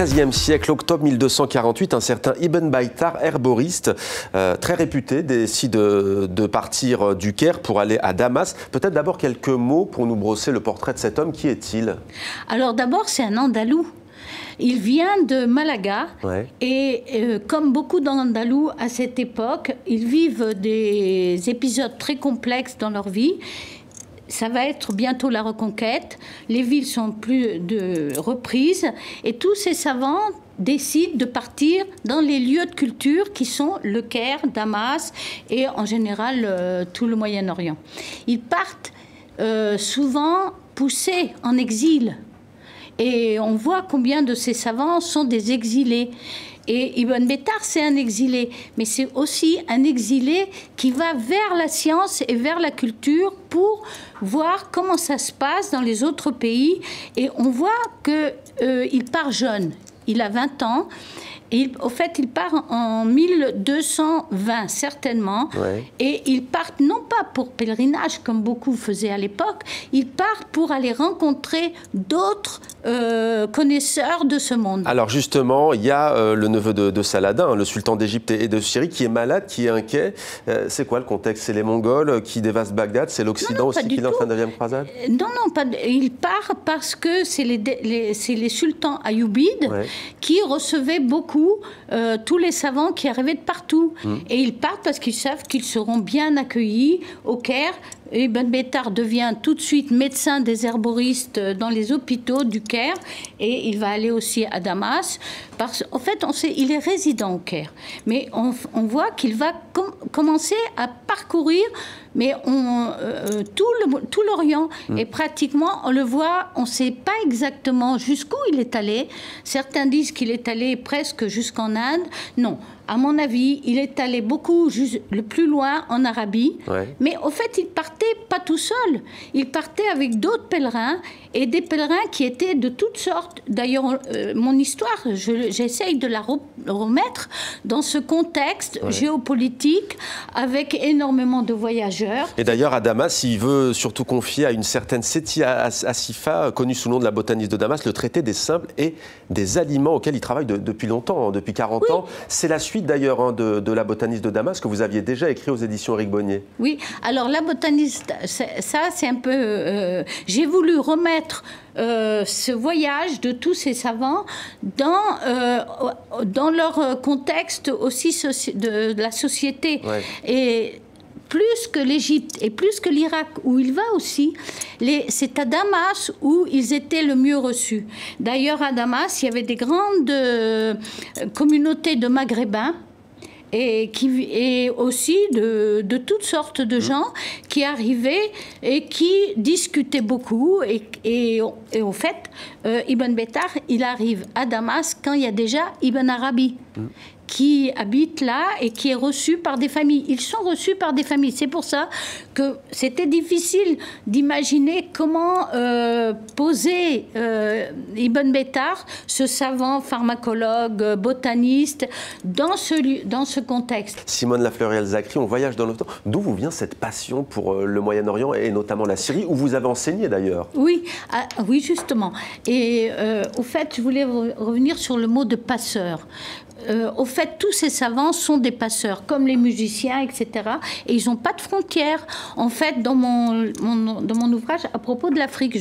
XIIIe siècle, octobre 1248, un certain Ibn Baytar, herboriste, très réputé, décide de partir du Caire pour aller à Damas. Peut-être d'abord quelques mots pour nous brosser le portrait de cet homme. Qui est-il? Alors d'abord, c'est un Andalou. Il vient de Malaga et comme beaucoup d'Andalous à cette époque, ils vivent des épisodes très complexes dans leur vie. Ça va être bientôt la reconquête, les villes sont plus de reprise et tous ces savants décident de partir dans les lieux de culture qui sont le Caire, Damas et en général tout le Moyen-Orient. Ils partent souvent poussés en exil. Et on voit combien de ces savants sont des exilés. Et Ibn Baytar, c'est un exilé, mais c'est aussi un exilé qui va vers la science et vers la culture pour voir comment ça se passe dans les autres pays. Et on voit qu'il part jeune, il a 20 ans. Et au fait, il part en 1220, certainement. Et ils partent non pas pour pèlerinage, comme beaucoup faisaient à l'époque, ils partent pour aller rencontrer d'autres connaisseurs de ce monde. Alors justement, il y a le neveu de Saladin, le sultan d'Égypte et de Syrie, qui est malade, qui est inquiet. C'est quoi le contexte? C'est les Mongols qui dévastent Bagdad? C'est l'Occident aussi qui lance la 9e croisade? Non, il part parce que c'est les sultans ayyoubides qui recevaient beaucoup tous les savants qui arrivaient de partout. Et ils partent parce qu'ils savent qu'ils seront bien accueillis au Caire. Ibn Baytar devient tout de suite médecin des herboristes dans les hôpitaux du Caire et il va aller aussi à Damas. En fait, on sait il est résident au Caire. Mais on voit qu'il va commencer à parcourir tout l'Orient. Et pratiquement, on le voit, on ne sait pas exactement jusqu'où il est allé. Certains disent qu'il est allé presque jusqu'en Inde. Non. À mon avis, il est allé beaucoup le plus loin en Arabie. Mais au fait, il partait pas tout seul. Il partait avec d'autres pèlerins et des pèlerins qui étaient de toutes sortes. D'ailleurs, mon histoire, j'essaye de la remettre dans ce contexte géopolitique avec énormément de voyageurs. Et d'ailleurs, à Damas, il veut surtout confier à une certaine Seti Asifa, connue sous le nom de la botaniste de Damas, le traité des simples et des aliments auquel il travaille depuis longtemps, depuis 40 ans. C'est la suite d'ailleurs de la botaniste de Damas que vous aviez déjà écrit aux éditions Éric Bonnier. Oui, alors la botaniste, ça c'est un peu... j'ai voulu remettre ce voyage de tous ces savants dans leur contexte aussi de la société. Et plus que l'Égypte et plus que l'Irak, où il va aussi, c'est à Damas où ils étaient le mieux reçus. D'ailleurs, à Damas, il y avait des grandes communautés de Maghrébins et aussi de toutes sortes de gens qui arrivaient et qui discutaient beaucoup. Et au fait, Ibn Baytar, il arrive à Damas quand il y a déjà Ibn Arabi qui habite là et qui est reçu par des familles. Ils sont reçus par des familles. C'est pour ça que c'était difficile d'imaginer comment poser Ibn Baytar, ce savant pharmacologue, botaniste, dans ce contexte. Simone Lafleur-El-Zakri, on voyage dans le temps. D'où vous vient cette passion pour le Moyen-Orient et notamment la Syrie, où vous avez enseigné d'ailleurs? Oui, oui, justement. Et au fait, je voulais revenir sur le mot de passeur. Au fait, tous ces savants sont des passeurs, comme les musiciens, etc. Et ils n'ont pas de frontières. En fait, dans mon ouvrage à propos de l'Afrique,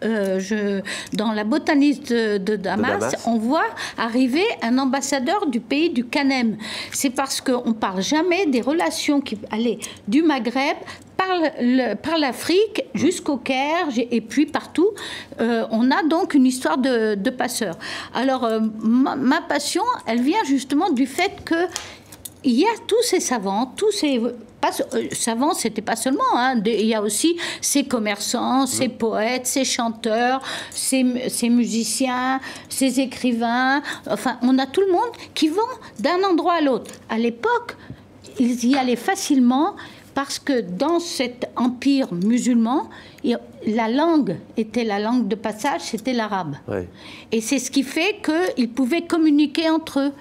dans la botaniste de Damas, on voit arriver un ambassadeur du pays du Kanem. C'est parce qu'on ne parle jamais des relations qui allaient du Maghreb par l'Afrique jusqu'au Caire et puis partout. On a donc une histoire de passeurs. Alors, ma passion, elle vient justement du fait qu'il y a tous ces savants, tous ces... savants, c'était pas seulement, il y a aussi ces commerçants, ces poètes, ces chanteurs, ces musiciens, ces écrivains. Enfin, on a tout le monde qui vont d'un endroit à l'autre. À l'époque, ils y allaient facilement parce que dans cet empire musulman, la langue était la langue de passage, c'était l'arabe. Et c'est ce qui fait qu'ils pouvaient communiquer entre eux.